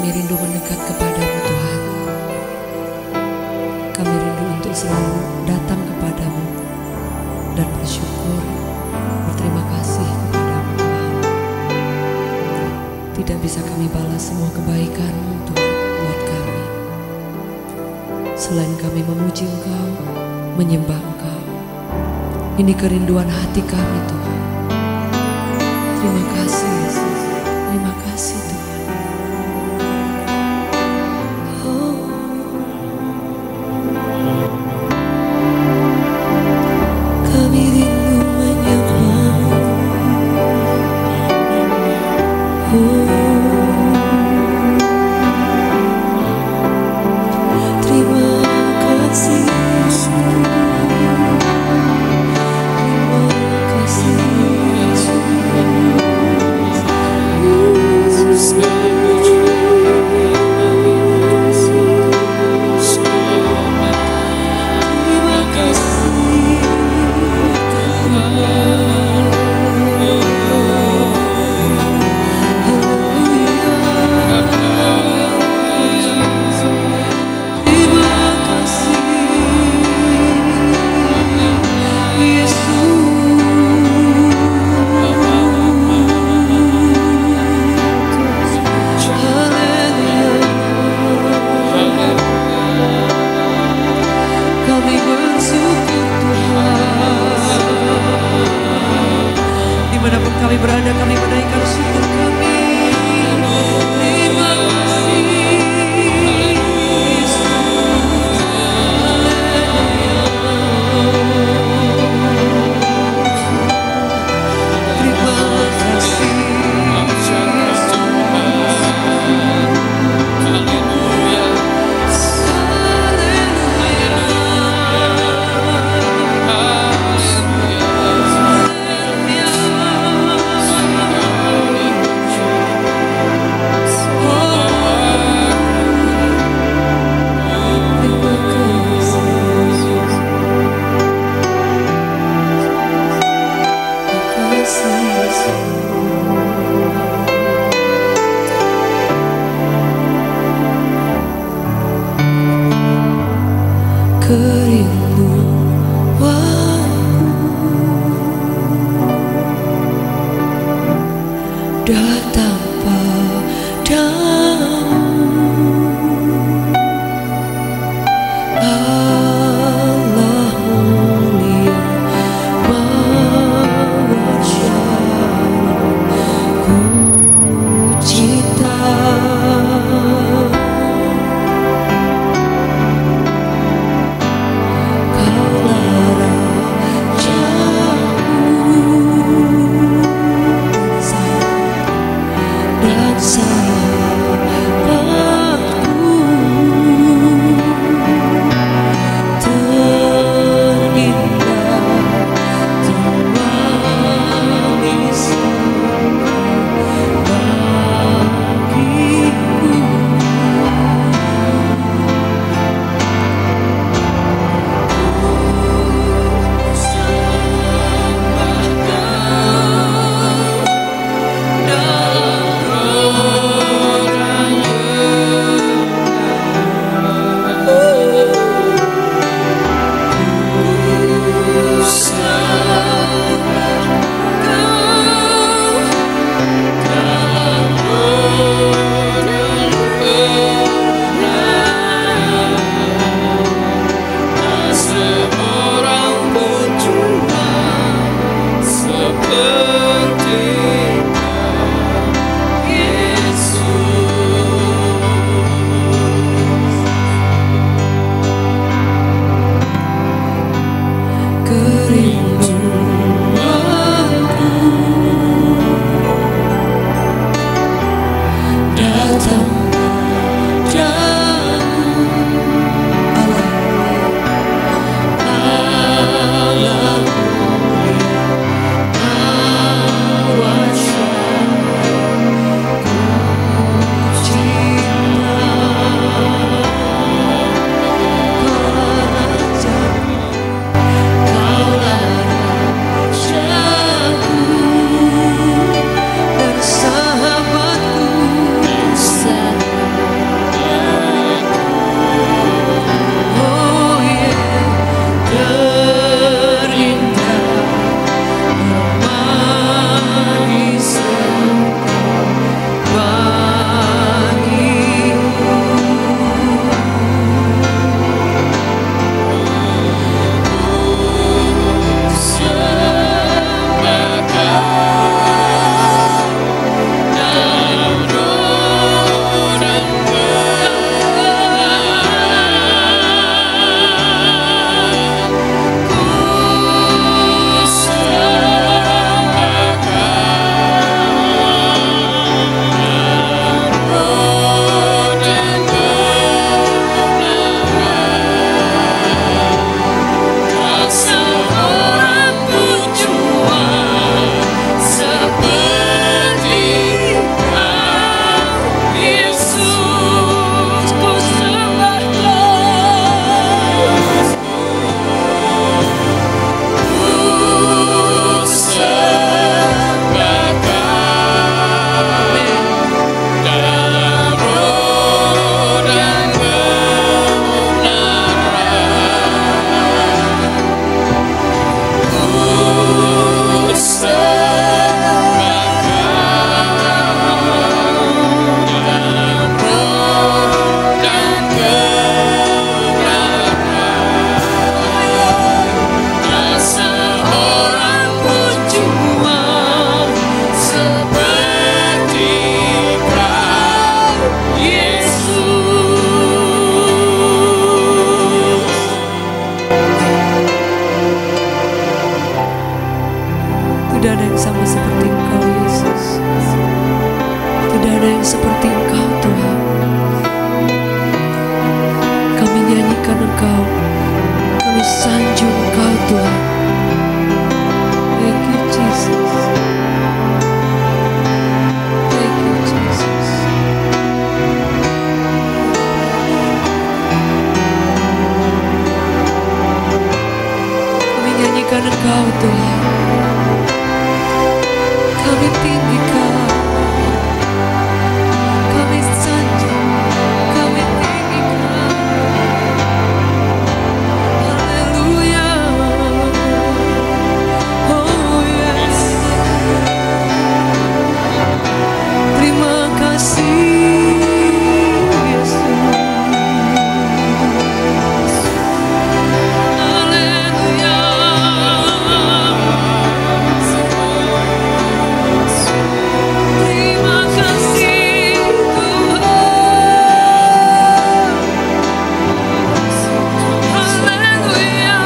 Kami rindu mendekat kepadamu Tuhan. Kami rindu untuk selalu datang kepadamu dan bersyukur, berterima kasih kepadamu Tuhan. Tidak bisa kami balas semua kebaikan-Mu Tuhan buat kami. Selain kami memuji Engkau, menyembah Engkau. Ini kerinduan hati kami Tuhan. Terima kasih Yesus. Terima kasih Tuhan. Kami rindu menyembah-Mu. Terima kasih Yesus. Terima kasih Yesus. Dimanapun kami berada, kami menaikkan syukur kami. Terima kasih Yesus. Terima kasih datang padamu, Allah mulia, Maha Syarif. Tidak ada yang sama seperti Engkau, Yesus. Tidak ada yang seperti Engkau, Tuhan. Kami nyanyikan Engkau, kami sanjung Engkau, Tuhan. Thank you, Jesus. Thank you, Jesus. Kami nyanyikan Engkau, Tuhan. Kami tinggikan, kami sanjung, kami tinggikan. Haleluya. Oh yes. Terima kasih Yesus. Haleluya. Terima kasih Tuhan. Haleluya.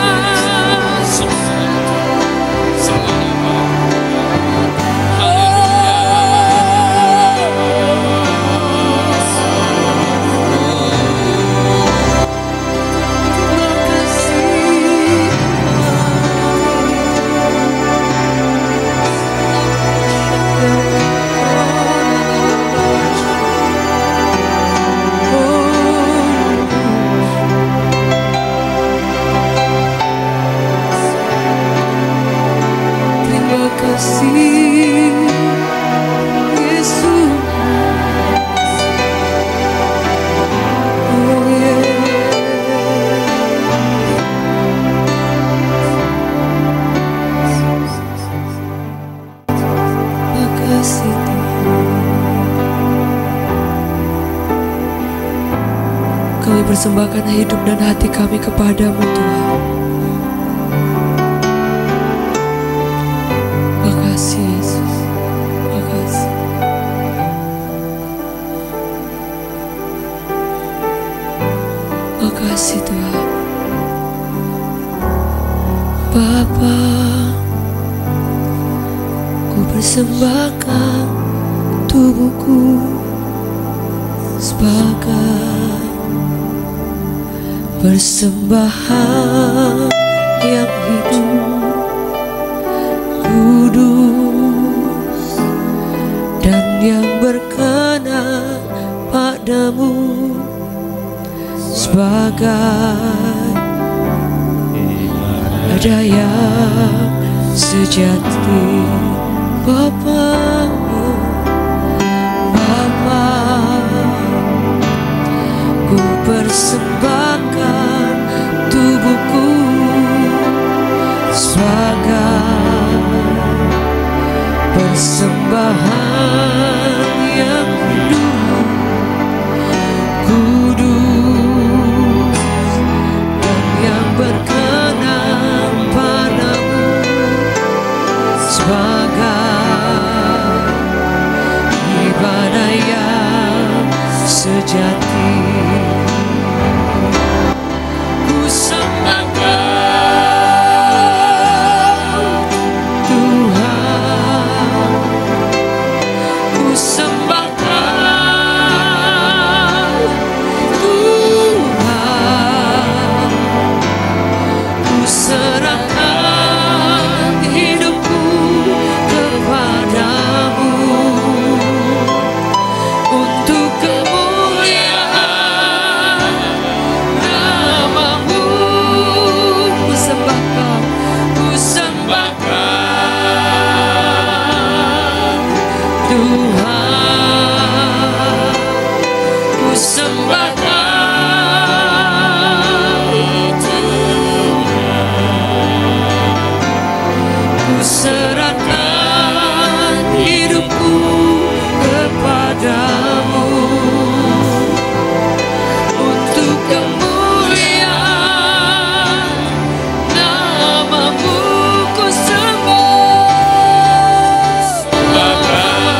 Terima kasih Terima kasih Yesus. Oh yeah. Terima kasih Tuhan. Kami persembahkan hidup dan hati kami kepadamu, Tuhan. Makasih Yesus. Makasih. Makasih Tuhan. Bapa, ku persembahkan tubuhku sebagai persembahan yang hidup, kudus dan yang berkenan padamu, sebagai ibadah yang sejati. Bapa, Bapa, ku persembahkan tubuhku sebagai persembahan yang hidup, kudus dan yang berkenan padamu, sebagai ibadah yang sejati. Ku sembahkan Tuhan, ku sembahkan Tuhan, ku serahkan hidupku kepadamu untuk kemuliaan namamu. Ku sembahkan, ku sembahkan Tuhan, ku sembahkan Tuhan, ku serahkan hidupku kepadamu untuk kemuliaan namamu. Ku sembahkan Tuhan.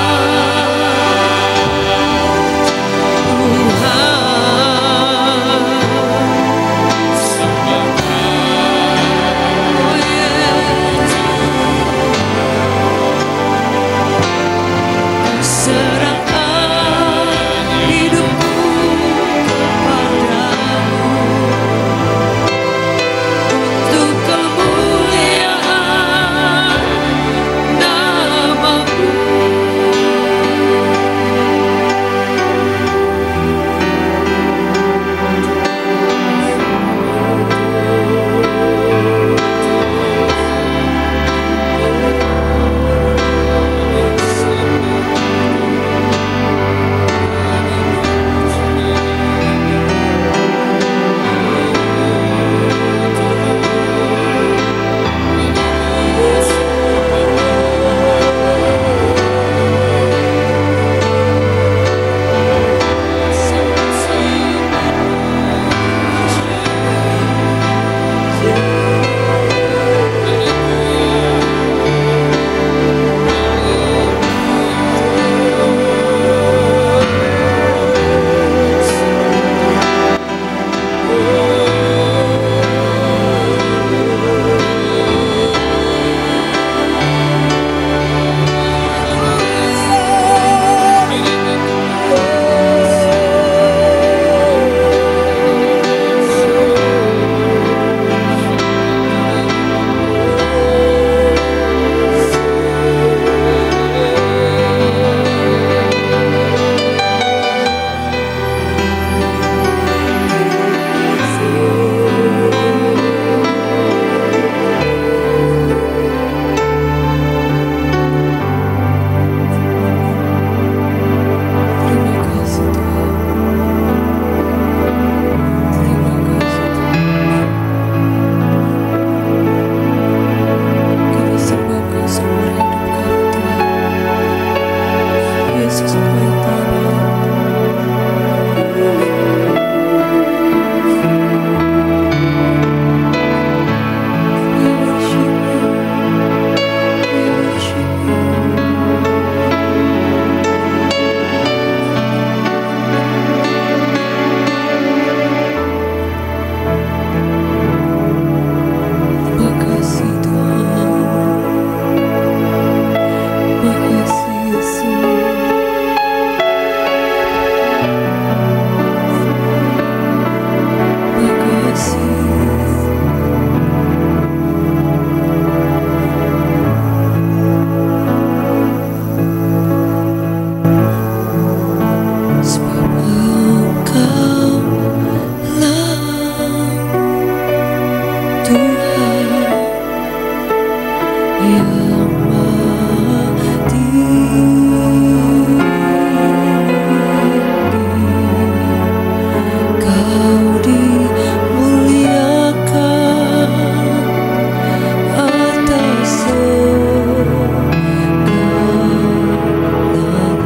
yang maha tinggi, Kau dimuliakan atas segalanya. Tuhan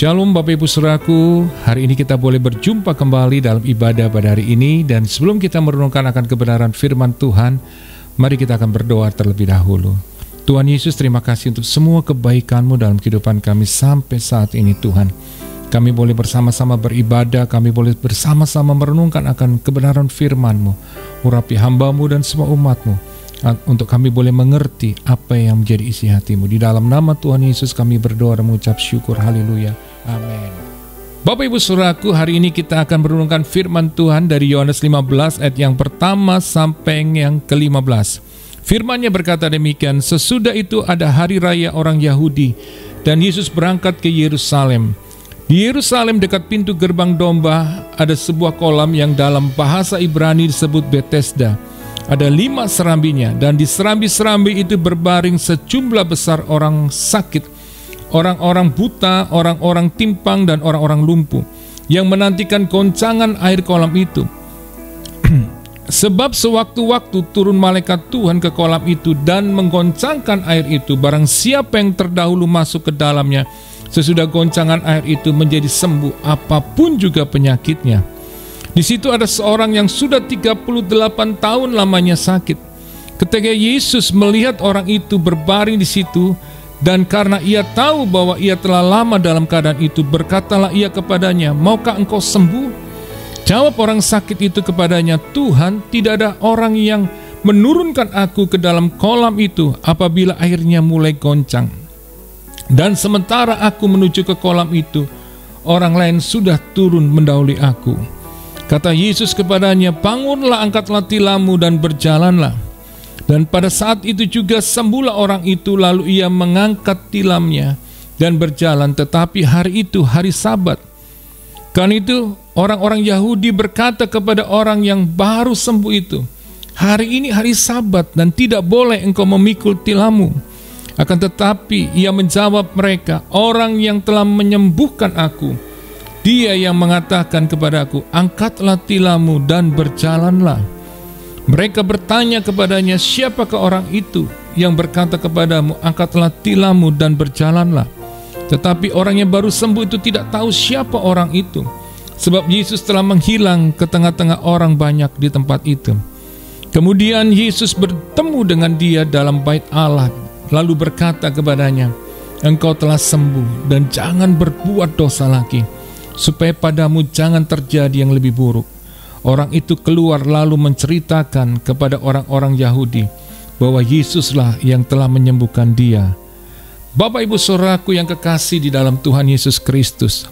Shalom Bapak Ibu Saudaraku, hari ini kita boleh berjumpa kembali dalam ibadah pada hari ini. Dan sebelum kita merenungkan akan kebenaran firman Tuhan, mari kita akan berdoa terlebih dahulu. Tuhan Yesus, terima kasih untuk semua kebaikan-Mu dalam kehidupan kami sampai saat ini Tuhan. Kami boleh bersama-sama beribadah, kami boleh bersama-sama merenungkan akan kebenaran firman-Mu. Urapi hamba-Mu dan semua umat-Mu, untuk kami boleh mengerti apa yang menjadi isi hati-Mu. Di dalam nama Tuhan Yesus kami berdoa dan mengucap syukur. Haleluya. Amin. Bapak Ibu Saudaraku, hari ini kita akan merenungkan firman Tuhan dari Yohanes 15 ayat yang pertama sampai yang ke-15. Firman-Nya berkata demikian, sesudah itu ada hari raya orang Yahudi dan Yesus berangkat ke Yerusalem. Di Yerusalem dekat pintu gerbang domba ada sebuah kolam yang dalam bahasa Ibrani disebut Bethesda. Ada 5 serambinya, dan di serambi-serambi itu berbaring sejumlah besar orang sakit, orang-orang buta, orang-orang timpang, dan orang-orang lumpuh, yang menantikan goncangan air kolam itu. Sebab sewaktu-waktu turun malaikat Tuhan ke kolam itu dan menggoncangkan air itu. Barang siapa yang terdahulu masuk ke dalamnya, sesudah goncangan air itu menjadi sembuh, apapun juga penyakitnya. Di situ ada seorang yang sudah 38 tahun lamanya sakit. Ketika Yesus melihat orang itu berbaring di situ, dan karena ia tahu bahwa ia telah lama dalam keadaan itu, berkatalah ia kepadanya, maukah engkau sembuh? Jawab orang sakit itu kepadanya, Tuhan, tidak ada orang yang menurunkan aku ke dalam kolam itu apabila airnya mulai goncang. Dan sementara aku menuju ke kolam itu, orang lain sudah turun mendahului aku. Kata Yesus kepadanya, bangunlah, angkatlah tilammu dan berjalanlah. Dan pada saat itu juga sembuhlah orang itu, lalu ia mengangkat tilamnya dan berjalan. Tetapi hari itu hari Sabat. Karena itu orang-orang Yahudi berkata kepada orang yang baru sembuh itu, hari ini hari Sabat dan tidak boleh engkau memikul tilammu. Akan tetapi ia menjawab mereka, orang yang telah menyembuhkan aku, Dia yang mengatakan kepadaku, angkatlah tilammu dan berjalanlah. Mereka bertanya kepadanya, siapakah orang itu yang berkata kepadamu, angkatlah tilammu dan berjalanlah? Tetapi orang yang baru sembuh itu tidak tahu siapa orang itu, sebab Yesus telah menghilang ke tengah-tengah orang banyak di tempat itu. Kemudian Yesus bertemu dengan dia dalam bait Allah, lalu berkata kepadanya, engkau telah sembuh dan jangan berbuat dosa lagi, supaya padamu jangan terjadi yang lebih buruk. Orang itu keluar lalu menceritakan kepada orang-orang Yahudi bahwa Yesuslah yang telah menyembuhkan dia. Bapak Ibu Saudaraku yang kekasih di dalam Tuhan Yesus Kristus,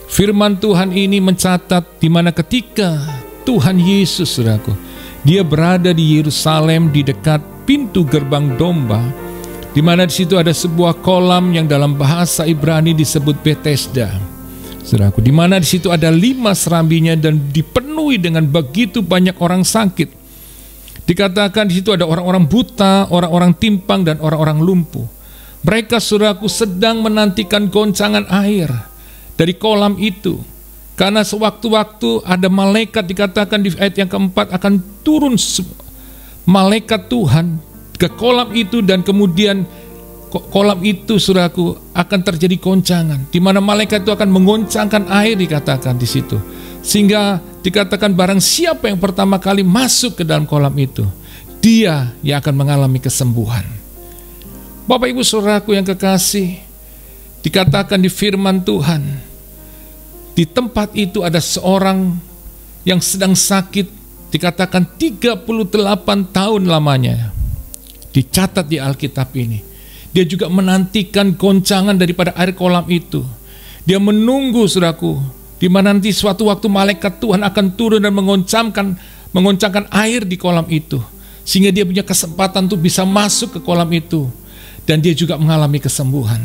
firman Tuhan ini mencatat di mana ketika Tuhan Yesus, Saudaraku, Dia berada di Yerusalem di dekat pintu gerbang domba, di mana di situ ada sebuah kolam yang dalam bahasa Ibrani disebut Bethesda. Saudaraku, di mana di situ ada 5 serambinya dan dipenuhi dengan begitu banyak orang sakit. Dikatakan di situ ada orang-orang buta, orang-orang timpang, dan orang-orang lumpuh. Mereka, saudaraku, sedang menantikan goncangan air dari kolam itu. Karena sewaktu-waktu ada malaikat, dikatakan di ayat yang keempat, akan turun malaikat Tuhan ke kolam itu, dan kemudian kolam itu, saudaraku, akan terjadi goncangan, di mana malaikat itu akan mengoncangkan air, dikatakan di situ. Sehingga dikatakan barang siapa yang pertama kali masuk ke dalam kolam itu, dia yang akan mengalami kesembuhan. Bapak Ibu Saudaraku yang kekasih, dikatakan di firman Tuhan, di tempat itu ada seorang yang sedang sakit, dikatakan 38 tahun lamanya. Dicatat di Alkitab ini. Dia juga menantikan goncangan daripada air kolam itu. Dia menunggu, saudaraku, di mana nanti suatu waktu malaikat Tuhan akan turun dan mengoncangkan air di kolam itu, sehingga dia punya kesempatan untuk bisa masuk ke kolam itu, dan dia juga mengalami kesembuhan.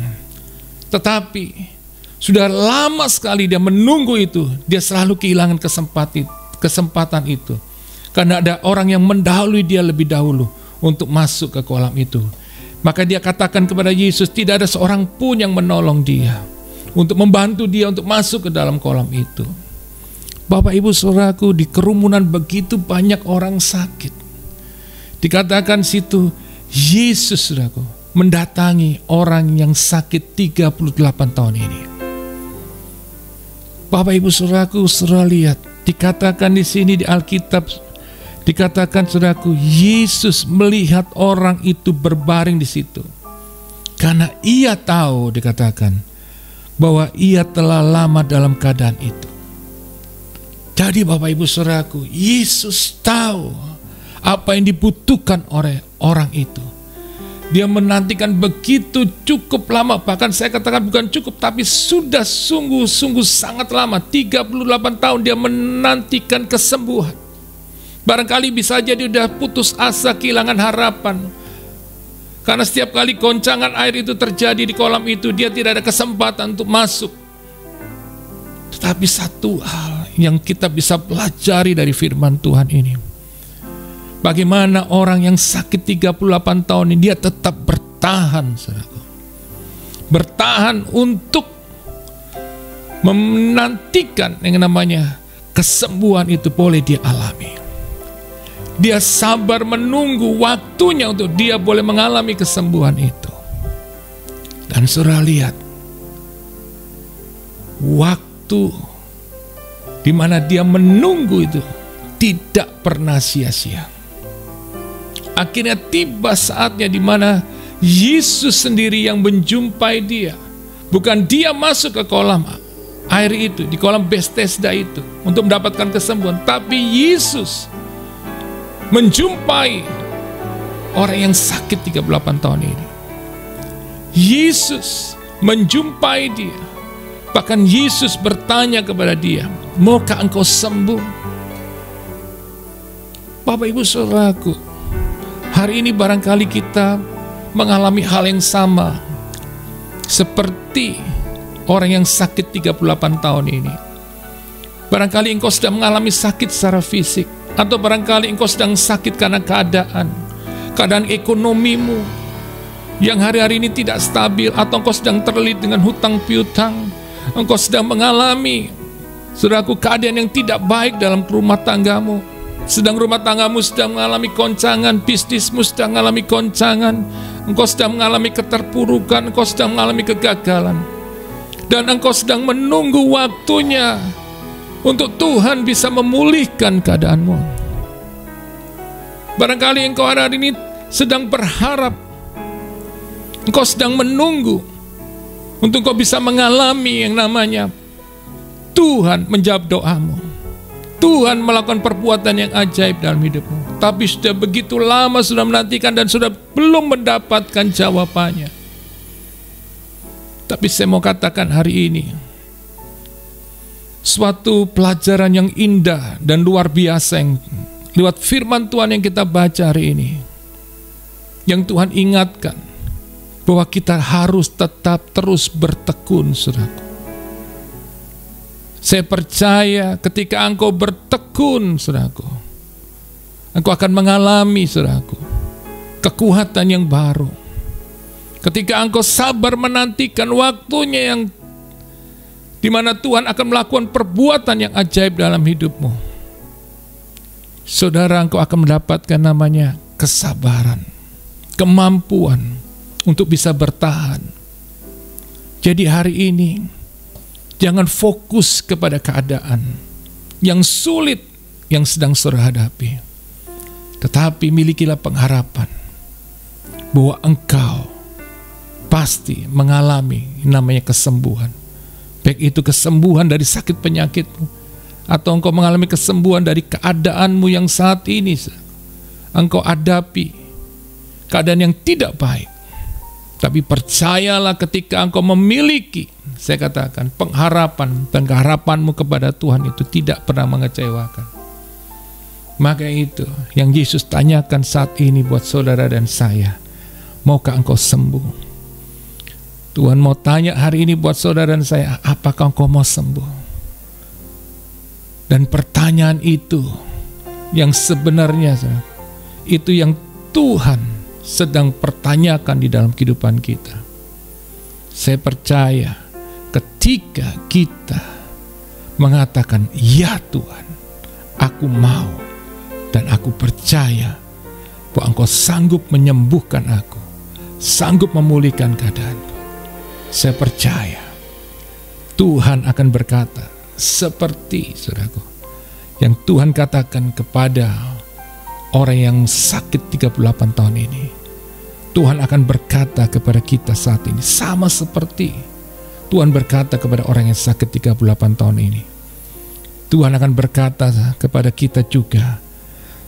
Tetapi sudah lama sekali dia menunggu itu, dia selalu kehilangan kesempatan itu, karena ada orang yang mendahului dia lebih dahulu untuk masuk ke kolam itu. Maka dia katakan kepada Yesus, tidak ada seorang pun yang menolong dia, untuk membantu dia untuk masuk ke dalam kolam itu. Bapak Ibu Saudaraku, di kerumunan begitu banyak orang sakit. Dikatakan situ, Yesus, saudaraku, mendatangi orang yang sakit 38 tahun ini. Bapak Ibu Saudaraku, saudara lihat, dikatakan di sini di Alkitab, dikatakan saudaraku, Yesus melihat orang itu berbaring di situ. Karena ia tahu, dikatakan, bahwa ia telah lama dalam keadaan itu. Jadi Bapak Ibu Saudaraku, Yesus tahu apa yang dibutuhkan oleh orang itu. Dia menantikan begitu cukup lama, bahkan saya katakan bukan cukup, tapi sudah sungguh-sungguh sangat lama. 38 tahun dia menantikan kesembuhan. Barangkali bisa jadi dia putus asa, kehilangan harapan. Karena setiap kali goncangan air itu terjadi di kolam itu, dia tidak ada kesempatan untuk masuk. Tetapi satu hal yang kita bisa pelajari dari firman Tuhan ini, bagaimana orang yang sakit 38 tahun ini dia tetap bertahan, saudaraku. Bertahan untuk menantikan yang namanya kesembuhan itu boleh dia alami. Dia sabar menunggu waktunya untuk dia boleh mengalami kesembuhan itu. Dan saudara lihat, waktu di mana dia menunggu itu tidak pernah sia-sia. Akhirnya tiba saatnya di mana Yesus sendiri yang menjumpai dia. Bukan dia masuk ke kolam air itu, di kolam Bethesda itu untuk mendapatkan kesembuhan, tapi Yesus menjumpai orang yang sakit 38 tahun ini. Yesus menjumpai dia. Bahkan Yesus bertanya kepada dia, maukah engkau sembuh? Bapak Ibu Saudaraku, hari ini barangkali kita mengalami hal yang sama seperti orang yang sakit 38 tahun ini. Barangkali engkau sedang mengalami sakit secara fisik, atau barangkali engkau sedang sakit karena keadaan ekonomimu yang hari-hari ini tidak stabil, atau engkau sedang terlilit dengan hutang piutang. Engkau sedang mengalami, saudaraku, keadaan yang tidak baik dalam rumah tanggamu. Sedang rumah tanggamu sedang mengalami goncangan, bisnismu sedang mengalami goncangan, engkau sedang mengalami keterpurukan, engkau sedang mengalami kegagalan, dan engkau sedang menunggu waktunya untuk Tuhan bisa memulihkan keadaanmu. Barangkali engkau hari ini sedang berharap, engkau sedang menunggu untuk engkau bisa mengalami yang namanya Tuhan menjawab doamu, Tuhan melakukan perbuatan yang ajaib dalam hidupmu. Tapi sudah begitu lama sudah menantikan dan sudah belum mendapatkan jawabannya. Tapi saya mau katakan hari ini, suatu pelajaran yang indah dan luar biasa yang lewat firman Tuhan yang kita baca hari ini, yang Tuhan ingatkan bahwa kita harus tetap terus bertekun, saudaraku. Saya percaya ketika engkau bertekun, saudaraku, engkau akan mengalami, saudaraku, kekuatan yang baru. Ketika engkau sabar menantikan waktunya yang dimana Tuhan akan melakukan perbuatan yang ajaib dalam hidupmu, saudara, engkau akan mendapatkan namanya kesabaran, kemampuan untuk bisa bertahan. Jadi hari ini jangan fokus kepada keadaan yang sulit yang sedang saudara hadapi, tetapi milikilah pengharapan bahwa engkau pasti mengalami namanya kesembuhan. Baik itu kesembuhan dari sakit penyakitmu, atau engkau mengalami kesembuhan dari keadaanmu yang saat ini engkau hadapi keadaan yang tidak baik. Tapi percayalah ketika engkau memiliki, saya katakan, pengharapan, dan keharapanmu kepada Tuhan itu tidak pernah mengecewakan. Maka itu yang Yesus tanyakan saat ini buat saudara dan saya, maukah engkau sembuh? Tuhan mau tanya hari ini buat saudara dan saya, apakah engkau mau sembuh? Dan pertanyaan itu yang sebenarnya itu yang Tuhan sedang pertanyakan di dalam kehidupan kita. Saya percaya ketika kita mengatakan, ya Tuhan, aku mau dan aku percaya bahwa engkau sanggup menyembuhkan aku, sanggup memulihkan keadaanku. Saya percaya Tuhan akan berkata, seperti saudaraku yang Tuhan katakan kepada orang yang sakit 38 tahun ini. Tuhan akan berkata kepada kita saat ini, sama seperti Tuhan berkata kepada orang yang sakit 38 tahun ini. Tuhan akan berkata kepada kita juga.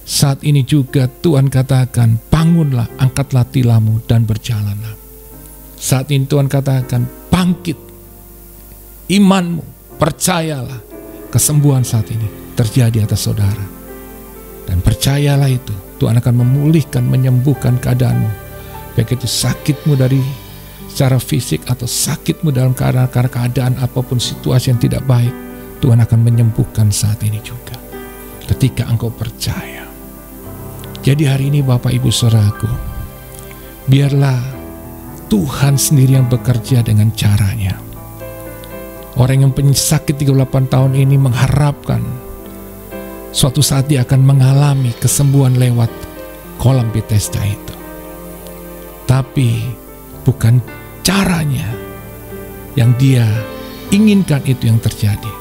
Saat ini juga Tuhan katakan, bangunlah, angkatlah tilammu dan berjalanlah. Saat ini Tuhan katakan, bangkit, imanmu, percayalah, kesembuhan saat ini terjadi atas saudara. Dan percayalah itu, Tuhan akan memulihkan, menyembuhkan keadaanmu. Baik itu sakitmu dari secara fisik atau sakitmu dalam keadaan apapun situasi yang tidak baik, Tuhan akan menyembuhkan saat ini juga. Ketika engkau percaya. Jadi hari ini Bapak Ibu Saudaraku, biarlah Tuhan sendiri yang bekerja dengan caranya. Orang yang sakit 38 tahun ini mengharapkan suatu saat dia akan mengalami kesembuhan lewat kolam Bethesda itu. Tapi bukan caranya yang dia inginkan itu yang terjadi.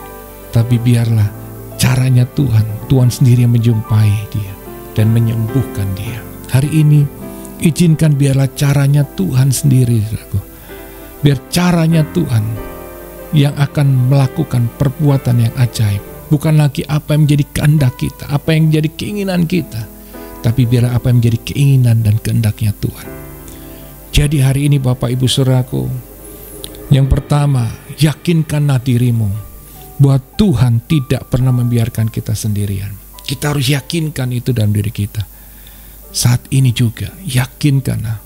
Tapi biarlah caranya Tuhan sendiri yang menjumpai dia dan menyembuhkan dia. Hari ini izinkan biarlah caranya Tuhan sendiri, biar caranya Tuhan yang akan melakukan perbuatan yang ajaib. Bukan lagi apa yang menjadi kehendak kita, apa yang menjadi keinginan kita, tapi biarlah apa yang menjadi keinginan dan kehendaknya Tuhan. Jadi hari ini Bapak Ibu Saudaraku, yang pertama, yakinkanlah dirimu bahwa Tuhan tidak pernah membiarkan kita sendirian. Kita harus yakinkan itu dalam diri kita. Saat ini juga yakinkanlah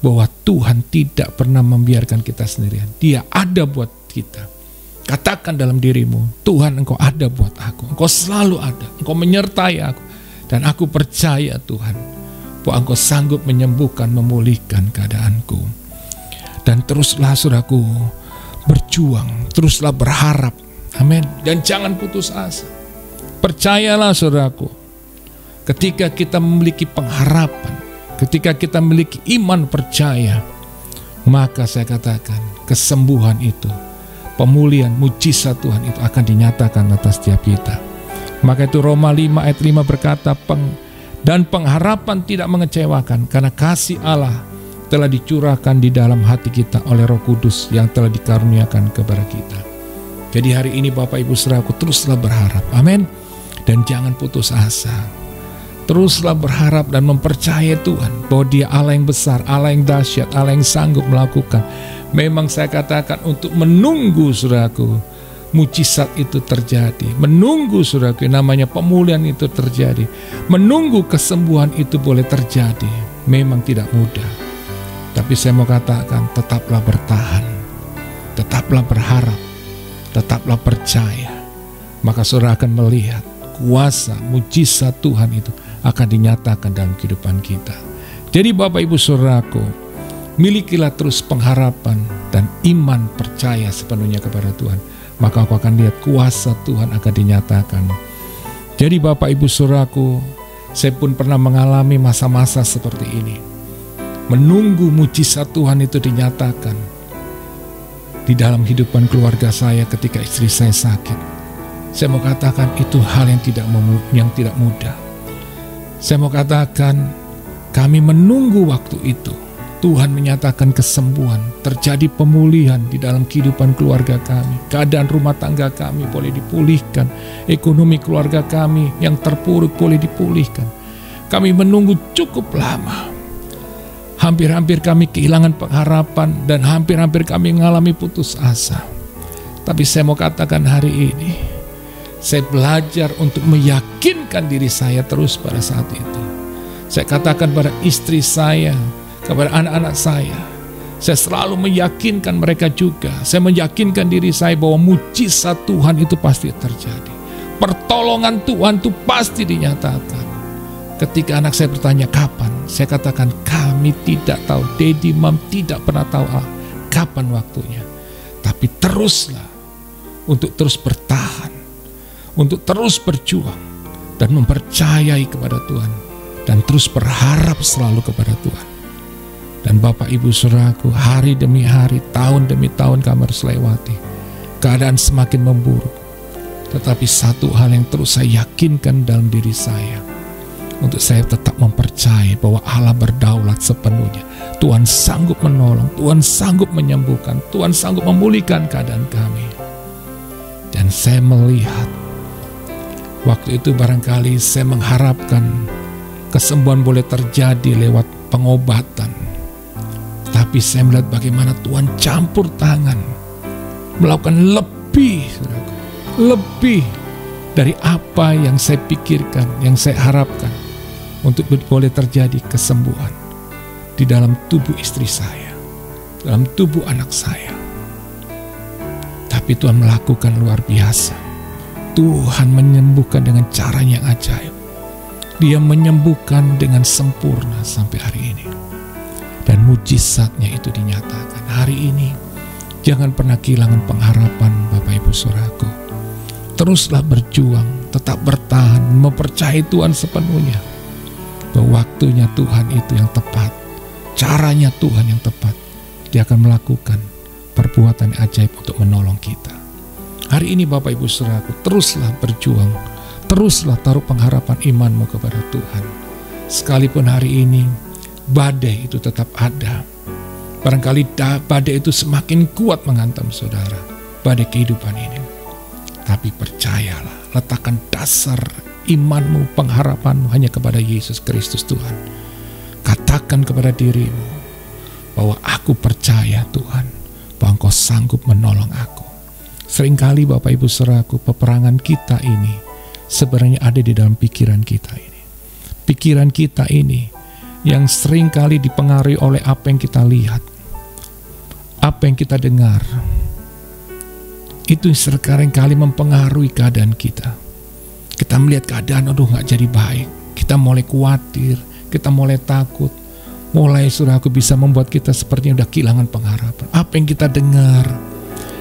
bahwa Tuhan tidak pernah membiarkan kita sendirian. Dia ada buat kita. Katakan dalam dirimu, Tuhan, Engkau ada buat aku. Engkau selalu ada. Engkau menyertai aku. Dan aku percaya Tuhan, bahwa Engkau sanggup menyembuhkan, memulihkan keadaanku. Dan teruslah saudaraku berjuang, teruslah berharap. Amin. Dan jangan putus asa. Percayalah saudaraku, ketika kita memiliki pengharapan, ketika kita memiliki iman percaya, maka saya katakan kesembuhan itu, pemulihan, mujizat Tuhan itu akan dinyatakan atas setiap kita. Maka itu Roma 5 ayat 5 berkata, dan pengharapan tidak mengecewakan, karena kasih Allah telah dicurahkan di dalam hati kita oleh Roh Kudus yang telah dikaruniakan kepada kita. Jadi hari ini Bapak Ibu Saudaraku, teruslah berharap. Amin. Dan jangan putus asa. Teruslah berharap dan mempercayai Tuhan bahwa Dia Allah yang besar, Allah yang dahsyat, Allah yang sanggup melakukan. Memang saya katakan untuk menunggu saudaraku, mujizat itu terjadi. Menunggu saudaraku, namanya pemulihan itu terjadi. Menunggu kesembuhan itu boleh terjadi. Memang tidak mudah. Tapi saya mau katakan, tetaplah bertahan. Tetaplah berharap. Tetaplah percaya. Maka saudara akan melihat kuasa, mujizat Tuhan itu akan dinyatakan dalam kehidupan kita. Jadi Bapak Ibu Saudaraku, milikilah terus pengharapan dan iman percaya sepenuhnya kepada Tuhan. Maka aku akan lihat kuasa Tuhan akan dinyatakan. Jadi Bapak Ibu Saudaraku, saya pun pernah mengalami masa-masa seperti ini. Menunggu mujizat Tuhan itu dinyatakan di dalam kehidupan keluarga saya ketika istri saya sakit. Saya mau katakan itu hal yang tidak mudah. Saya mau katakan kami menunggu waktu itu. Tuhan menyatakan kesembuhan, terjadi pemulihan di dalam kehidupan keluarga kami. Keadaan rumah tangga kami boleh dipulihkan. Ekonomi keluarga kami yang terpuruk boleh dipulihkan. Kami menunggu cukup lama. Hampir-hampir kami kehilangan pengharapan dan hampir-hampir kami mengalami putus asa. Tapi saya mau katakan hari ini, saya belajar untuk meyakinkan diri saya terus pada saat itu. Saya katakan pada istri saya, kepada anak-anak saya selalu meyakinkan mereka juga. Saya meyakinkan diri saya bahwa mujizat Tuhan itu pasti terjadi. Pertolongan Tuhan itu pasti dinyatakan. Ketika anak saya bertanya kapan, saya katakan kami tidak tahu. Daddy, Mom tidak pernah tahu kapan waktunya. Tapi teruslah untuk terus bertahan, untuk terus berjuang dan mempercayai kepada Tuhan dan terus berharap selalu kepada Tuhan. Dan Bapak Ibu Saudaraku, hari demi hari, tahun demi tahun kami harus lewati. Keadaan semakin memburuk. Tetapi satu hal yang terus saya yakinkan dalam diri saya, untuk saya tetap mempercayai bahwa Allah berdaulat sepenuhnya. Tuhan sanggup menolong, Tuhan sanggup menyembuhkan, Tuhan sanggup memulihkan keadaan kami. Dan saya melihat, waktu itu barangkali saya mengharapkan kesembuhan boleh terjadi lewat pengobatan. Tapi saya melihat bagaimana Tuhan campur tangan, melakukan lebih dari apa yang saya pikirkan, yang saya harapkan, untuk boleh terjadi kesembuhan di dalam tubuh istri saya, dalam tubuh anak saya. Tapi Tuhan melakukan luar biasa. Tuhan menyembuhkan dengan caranya yang ajaib. Dia menyembuhkan dengan sempurna sampai hari ini. Dan mujizatnya itu dinyatakan. Hari ini jangan pernah kehilangan pengharapan, Bapak Ibu Saudaraku. Teruslah berjuang, tetap bertahan, mempercayai Tuhan sepenuhnya. Bahwa waktunya Tuhan itu yang tepat, caranya Tuhan yang tepat. Dia akan melakukan perbuatan ajaib untuk menolong kita. Hari ini Bapak Ibu Saudaraku, teruslah berjuang, teruslah taruh pengharapan imanmu kepada Tuhan. Sekalipun hari ini badai itu tetap ada. Barangkali badai itu semakin kuat menghantam saudara, badai kehidupan ini. Tapi percayalah, letakkan dasar imanmu, pengharapanmu hanya kepada Yesus Kristus Tuhan. Katakan kepada dirimu bahwa aku percaya Tuhan, bahwa Engkau sanggup menolong aku. Seringkali Bapak Ibu Saudaraku, peperangan kita ini sebenarnya ada di dalam pikiran kita ini. Pikiran kita ini yang seringkali dipengaruhi oleh apa yang kita lihat, apa yang kita dengar. Itu seringkali mempengaruhi keadaan kita. Kita melihat keadaan, aduh gak jadi baik. Kita mulai khawatir, kita mulai takut. Mulai saudaraku bisa membuat kita sepertinya udah kehilangan pengharapan. Apa yang kita dengar,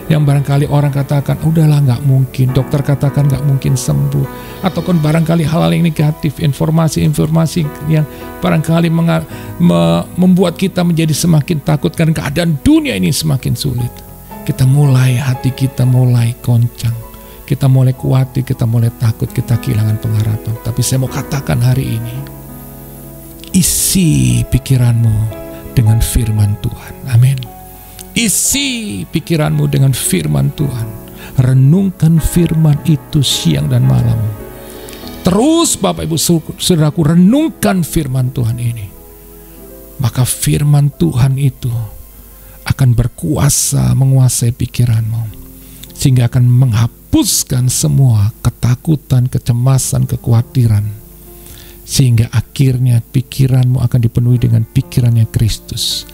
yang barangkali orang katakan, udahlah gak mungkin, dokter katakan gak mungkin sembuh. Ataupun barangkali hal-hal yang negatif, informasi-informasi yang barangkali membuat kita menjadi semakin takut karena keadaan dunia ini semakin sulit. Hati kita mulai goncang, kita mulai khawatir, kita mulai takut, kita kehilangan pengharapan. Tapi saya mau katakan hari ini, isi pikiranmu dengan firman Tuhan. Amin. Isi pikiranmu dengan firman Tuhan. Renungkan firman itu siang dan malam. Terus Bapak Ibu Saudaraku, renungkan firman Tuhan ini. Maka firman Tuhan itu akan berkuasa menguasai pikiranmu, sehingga akan menghapuskan semua ketakutan, kecemasan, kekhawatiran, sehingga akhirnya pikiranmu akan dipenuhi dengan pikirannya Kristus.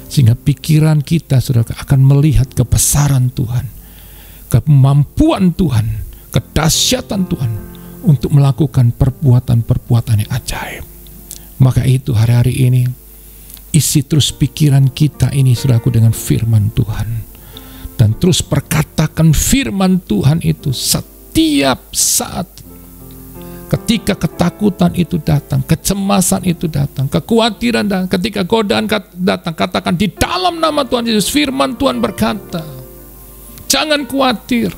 Sehingga pikiran kita saudara akan melihat kebesaran Tuhan, kemampuan Tuhan, kedahsyatan Tuhan untuk melakukan perbuatan-perbuatan yang ajaib. Maka itu hari-hari ini isi terus pikiran kita ini saudaraku dengan firman Tuhan. Dan terus perkatakan firman Tuhan itu setiap saat. Ketika ketakutan itu datang, kecemasan itu datang, kekhawatiran datang, ketika godaan datang, katakan di dalam nama Tuhan Yesus. Firman Tuhan berkata, jangan khawatir,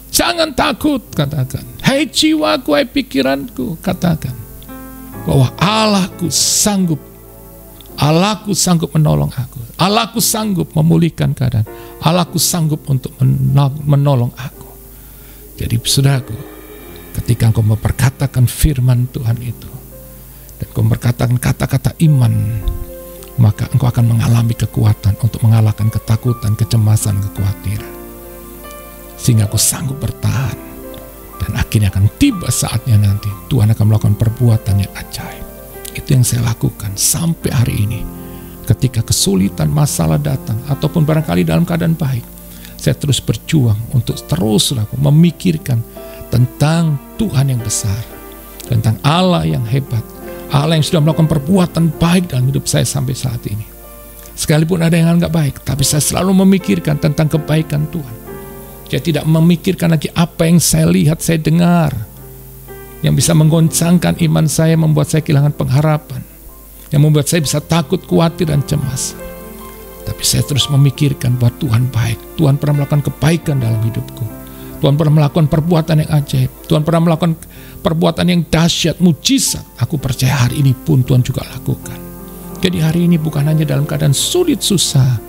jangan takut, katakan. Hai jiwaku, hai pikiranku, katakan bahwa Allahku sanggup menolong aku. Allahku sanggup memulihkan keadaan. Allahku sanggup untuk menolong aku. Jadi saudaraku, ketika engkau memperkatakan firman Tuhan itu, dan engkau berkatakan kata-kata iman, maka engkau akan mengalami kekuatan untuk mengalahkan ketakutan, kecemasan, kekhawatiran. Sehingga engkau sanggup bertahan. Dan akhirnya akan tiba saatnya nanti Tuhan akan melakukan perbuatan yang ajaib. Itu yang saya lakukan sampai hari ini. Ketika kesulitan, masalah datang, ataupun barangkali dalam keadaan baik, saya terus berjuang untuk terus memikirkan tentang Tuhan yang besar, tentang Allah yang hebat, Allah yang sudah melakukan perbuatan baik dalam hidup saya sampai saat ini. Sekalipun ada yang enggak baik, tapi saya selalu memikirkan tentang kebaikan Tuhan. Saya tidak memikirkan lagi apa yang saya lihat, saya dengar, yang bisa menggoncangkan iman saya, membuat saya kehilangan pengharapan, yang membuat saya bisa takut, khawatir, dan cemas. Tapi saya terus memikirkan bahwa Tuhan baik, Tuhan pernah melakukan kebaikan dalam hidupku. Tuhan pernah melakukan perbuatan yang ajaib. Tuhan pernah melakukan perbuatan yang dahsyat, mujizat. Aku percaya hari ini pun Tuhan juga lakukan. Jadi hari ini bukan hanya dalam keadaan sulit susah,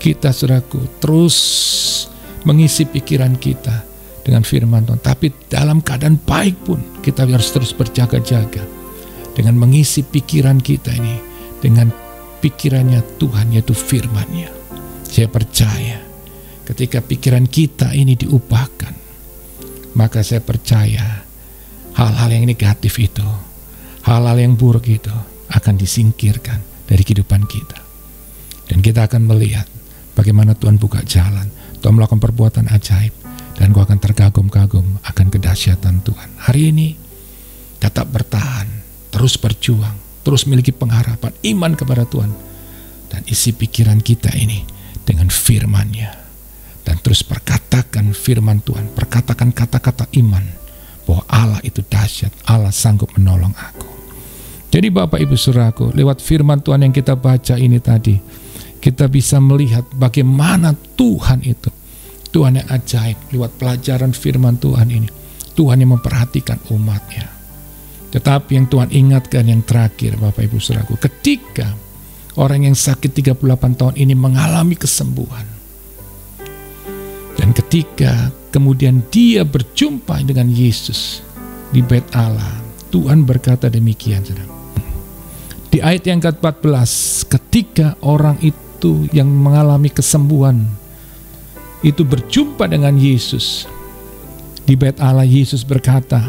kita saudaraku terus mengisi pikiran kita dengan firman Tuhan. Tapi dalam keadaan baik pun kita harus terus berjaga-jaga dengan mengisi pikiran kita ini dengan pikirannya Tuhan, yaitu firman-Nya. Saya percaya ketika pikiran kita ini diubahkan, maka saya percaya hal-hal yang negatif itu, hal-hal yang buruk itu akan disingkirkan dari kehidupan kita. Dan kita akan melihat bagaimana Tuhan buka jalan, Tuhan melakukan perbuatan ajaib, dan kau akan terkagum-kagum akan kedahsyatan Tuhan. Hari ini tetap bertahan, terus berjuang, terus memiliki pengharapan, iman kepada Tuhan, dan isi pikiran kita ini dengan firman-Nya, dan terus perkatakan firman Tuhan, perkatakan kata-kata iman bahwa Allah itu dahsyat, Allah sanggup menolong aku. Jadi Bapak Ibu Saudaraku, lewat firman Tuhan yang kita baca ini tadi, kita bisa melihat bagaimana Tuhan itu, Tuhan yang ajaib. Lewat pelajaran firman Tuhan ini, Tuhan yang memperhatikan umat-Nya. Tetapi yang Tuhan ingatkan yang terakhir Bapak Ibu Saudaraku, ketika orang yang sakit 38 tahun ini mengalami kesembuhan, dan ketika kemudian dia berjumpa dengan Yesus di Bait Allah, Tuhan berkata demikian, saudara. Di ayat yang ke-14, ketika orang itu yang mengalami kesembuhan itu berjumpa dengan Yesus di Bait Allah, Yesus berkata,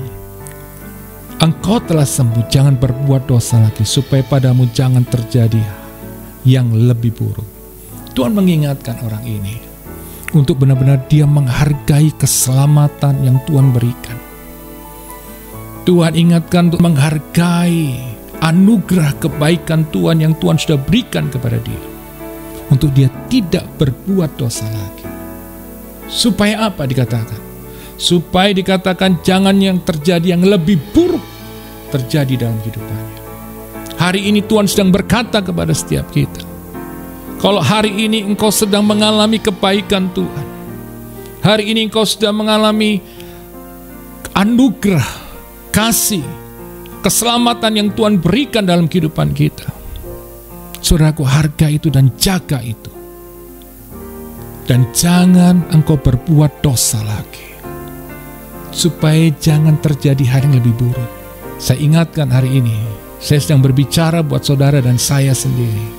engkau telah sembuh, jangan berbuat dosa lagi, supaya padamu jangan terjadi yang lebih buruk. Tuhan mengingatkan orang ini untuk benar-benar dia menghargai keselamatan yang Tuhan berikan. Tuhan ingatkan untuk menghargai anugerah kebaikan Tuhan yang Tuhan sudah berikan kepada dia, untuk dia tidak berbuat dosa lagi. Supaya apa dikatakan? Supaya dikatakan jangan yang terjadi yang lebih buruk terjadi dalam kehidupannya. Hari ini Tuhan sedang berkata kepada setiap kita, kalau hari ini engkau sedang mengalami kebaikan Tuhan, hari ini engkau sedang mengalami anugerah, kasih, keselamatan yang Tuhan berikan dalam kehidupan kita, saudaraku, harga itu dan jaga itu. Dan jangan engkau berbuat dosa lagi, supaya jangan terjadi hal yang lebih buruk. Saya ingatkan hari ini, saya sedang berbicara buat saudara dan saya sendiri,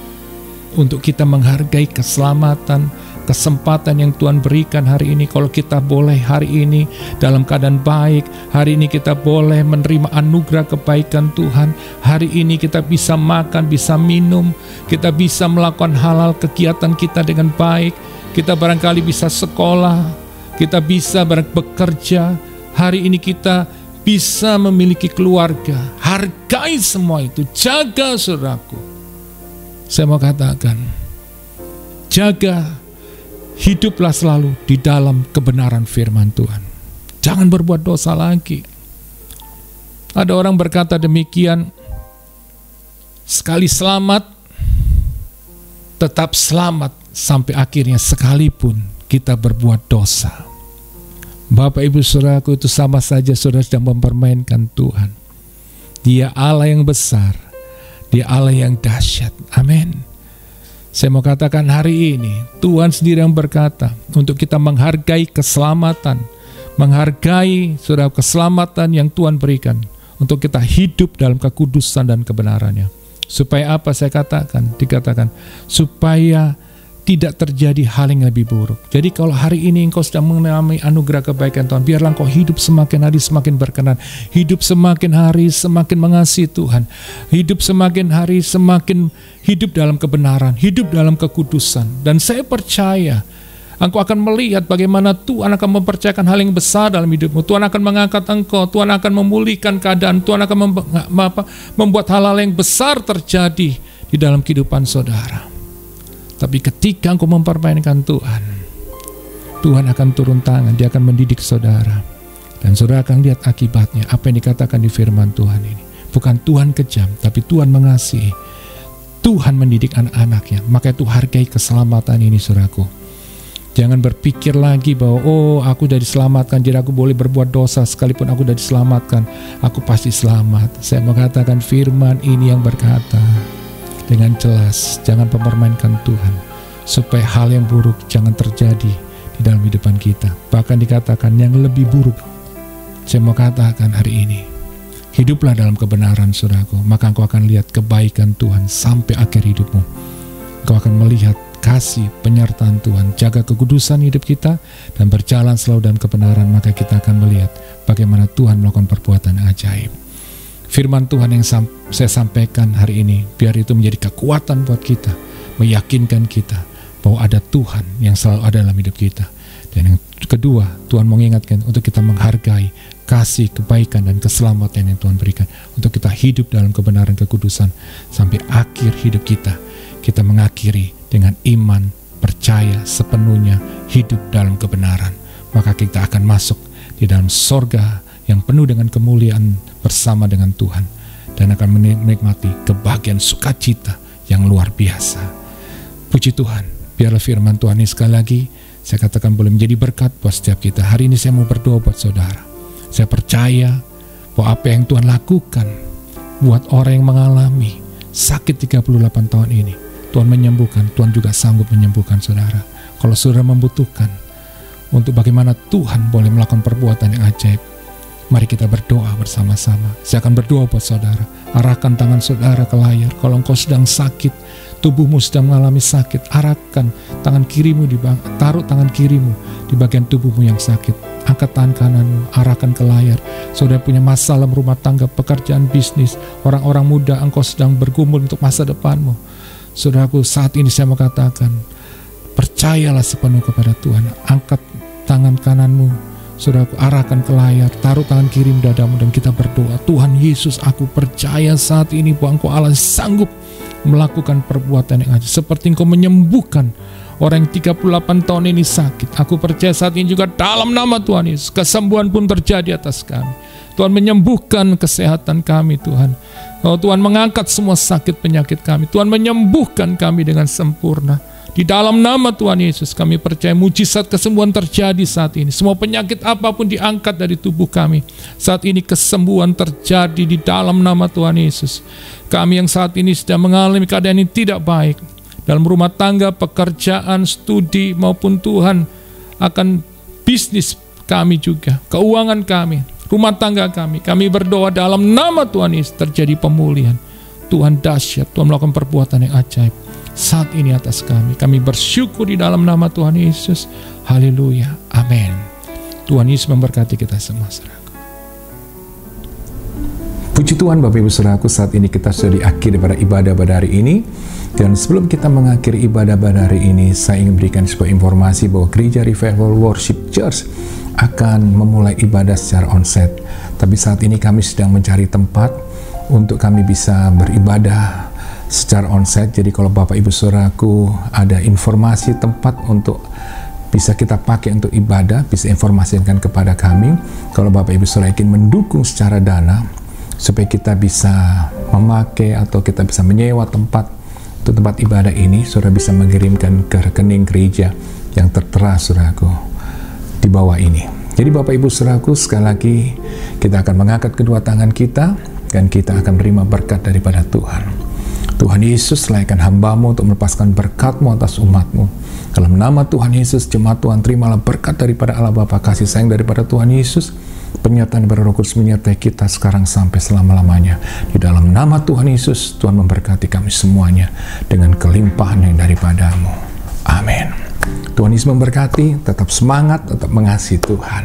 untuk kita menghargai keselamatan, kesempatan yang Tuhan berikan hari ini. Kalau kita boleh hari ini dalam keadaan baik, hari ini kita boleh menerima anugerah kebaikan Tuhan, hari ini kita bisa makan, bisa minum, kita bisa melakukan hal-hal kegiatan kita dengan baik, kita barangkali bisa sekolah, kita bisa bekerja, hari ini kita bisa memiliki keluarga. Hargai semua itu, jaga saudaraku. Saya mau katakan, jaga, hiduplah selalu di dalam kebenaran firman Tuhan. Jangan berbuat dosa lagi. Ada orang berkata demikian, sekali selamat, tetap selamat sampai akhirnya sekalipun kita berbuat dosa. Bapak Ibu Saudaraku, itu sama saja saudara sedang mempermainkan Tuhan. Dia Allah yang besar, Dia Allah yang dahsyat. Amin. Saya mau katakan hari ini, Tuhan sendiri yang berkata untuk kita menghargai keselamatan, menghargai saudara keselamatan yang Tuhan berikan, untuk kita hidup dalam kekudusan dan kebenarannya. Supaya apa saya katakan? Dikatakan supaya tidak terjadi hal yang lebih buruk. Jadi kalau hari ini engkau sedang mengalami anugerah kebaikan Tuhan, biarlah engkau hidup semakin hari semakin berkenan, hidup semakin hari semakin mengasihi Tuhan, hidup semakin hari semakin hidup dalam kebenaran, hidup dalam kekudusan. Dan saya percaya engkau akan melihat bagaimana Tuhan akan mempercayakan hal yang besar dalam hidupmu. Tuhan akan mengangkat engkau, Tuhan akan memulihkan keadaan, Tuhan akan membuat hal-hal yang besar terjadi di dalam kehidupan saudara. Tapi ketika engkau mempermainkan Tuhan, Tuhan akan turun tangan, Dia akan mendidik saudara. Dan saudara akan lihat akibatnya, apa yang dikatakan di firman Tuhan ini. Bukan Tuhan kejam, tapi Tuhan mengasihi. Tuhan mendidik anak-anaknya. Maka itu hargai keselamatan ini saudaraku. Jangan berpikir lagi bahwa aku sudah diselamatkan, jadi aku boleh berbuat dosa sekalipun aku sudah diselamatkan, aku pasti selamat. Saya mengatakan firman ini yang berkata dengan jelas, jangan mempermainkan Tuhan, supaya hal yang buruk jangan terjadi di dalam hidupan kita. Bahkan dikatakan yang lebih buruk. Saya mau katakan hari ini, hiduplah dalam kebenaran, saudaraku, maka engkau akan lihat kebaikan Tuhan sampai akhir hidupmu. Engkau akan melihat kasih penyertaan Tuhan, jaga kekudusan hidup kita dan berjalan selalu dalam kebenaran, maka kita akan melihat bagaimana Tuhan melakukan perbuatan ajaib. Firman Tuhan yang saya sampaikan hari ini, biar itu menjadi kekuatan buat kita, meyakinkan kita bahwa ada Tuhan yang selalu ada dalam hidup kita. Dan yang kedua, Tuhan mengingatkan untuk kita menghargai kasih, kebaikan, dan keselamatan yang Tuhan berikan, untuk kita hidup dalam kebenaran kekudusan sampai akhir hidup kita. Kita mengakhiri dengan iman, percaya sepenuhnya, hidup dalam kebenaran. Maka kita akan masuk di dalam sorga yang penuh dengan kemuliaan bersama dengan Tuhan, dan akan menikmati kebahagiaan sukacita yang luar biasa. Puji Tuhan, biarlah firman Tuhan ini sekali lagi saya katakan boleh menjadi berkat buat setiap kita. Hari ini saya mau berdoa buat saudara. Saya percaya bahwa apa yang Tuhan lakukan buat orang yang mengalami sakit 38 tahun ini, Tuhan menyembuhkan. Tuhan juga sanggup menyembuhkan saudara. Kalau saudara membutuhkan untuk bagaimana Tuhan boleh melakukan perbuatan yang ajaib, mari kita berdoa bersama-sama. Saya akan berdoa buat saudara. Arahkan tangan saudara ke layar. Kalau engkau sedang sakit, tubuhmu sedang mengalami sakit, arahkan tangan kirimu, taruh tangan kirimu di bagian tubuhmu yang sakit. Angkat tangan kananmu, arahkan ke layar. Saudara punya masalah rumah tangga, pekerjaan, bisnis, orang-orang muda, engkau sedang bergumul untuk masa depanmu. Saudaraku, saat ini saya mau katakan, percayalah sepenuh kepada Tuhan. Angkat tangan kananmu, saudaraku, arahkan ke layar, taruh tangan kiri dadamu, dan kita berdoa. Tuhan Yesus, aku percaya saat ini bahwa Engkau Allah sanggup melakukan perbuatan yang ajaib, seperti Engkau menyembuhkan orang yang 38 tahun ini sakit. Aku percaya saat ini juga dalam nama Tuhan Yesus, kesembuhan pun terjadi atas kami. Tuhan menyembuhkan kesehatan kami, Tuhan. Oh, Tuhan mengangkat semua sakit penyakit kami. Tuhan menyembuhkan kami dengan sempurna. Di dalam nama Tuhan Yesus kami percaya mujizat kesembuhan terjadi saat ini. Semua penyakit apapun diangkat dari tubuh kami. Saat ini kesembuhan terjadi di dalam nama Tuhan Yesus. Kami yang saat ini sedang mengalami keadaan yang tidak baik, dalam rumah tangga, pekerjaan, studi, maupun Tuhan akan bisnis kami juga, keuangan kami, rumah tangga kami berdoa dalam nama Tuhan Yesus terjadi pemulihan. Tuhan dahsyat, Tuhan melakukan perbuatan yang ajaib saat ini atas kami. Kami bersyukur di dalam nama Tuhan Yesus. Haleluya, amin. Tuhan Yesus memberkati kita semua, saudaraku. Puji Tuhan Bapak Ibu Saudaraku, saat ini kita sudah di akhir daripada ibadah pada hari ini. Dan sebelum kita mengakhiri ibadah pada hari ini, saya ingin berikan sebuah informasi bahwa Gereja Revival Worship Church akan memulai ibadah secara onsite. Tapi saat ini kami sedang mencari tempat untuk kami bisa beribadah secara onsite. Jadi kalau Bapak Ibu Saudaraku ada informasi tempat untuk bisa kita pakai untuk ibadah, bisa informasikan kepada kami. Kalau Bapak Ibu Saudara ingin mendukung secara dana supaya kita bisa memakai atau kita bisa menyewa tempat untuk tempat ibadah ini, saudara bisa mengirimkan ke rekening gereja yang tertera, saudaraku, di bawah ini. Jadi Bapak Ibu Saudaraku, sekali lagi kita akan mengangkat kedua tangan kita dan kita akan menerima berkat daripada Tuhan. Tuhan Yesus, layakkan hamba-Mu untuk melepaskan berkat-Mu atas umat-Mu. Dalam nama Tuhan Yesus, jemaat Tuhan, terimalah berkat daripada Allah Bapa, kasih sayang daripada Tuhan Yesus, penyertaan daripada Roh Kudus menyertai kita sekarang sampai selama-lamanya. Di dalam nama Tuhan Yesus, Tuhan memberkati kami semuanya dengan kelimpahan yang daripada-Mu. Amin. Tuhan Yesus memberkati, tetap semangat, tetap mengasihi Tuhan.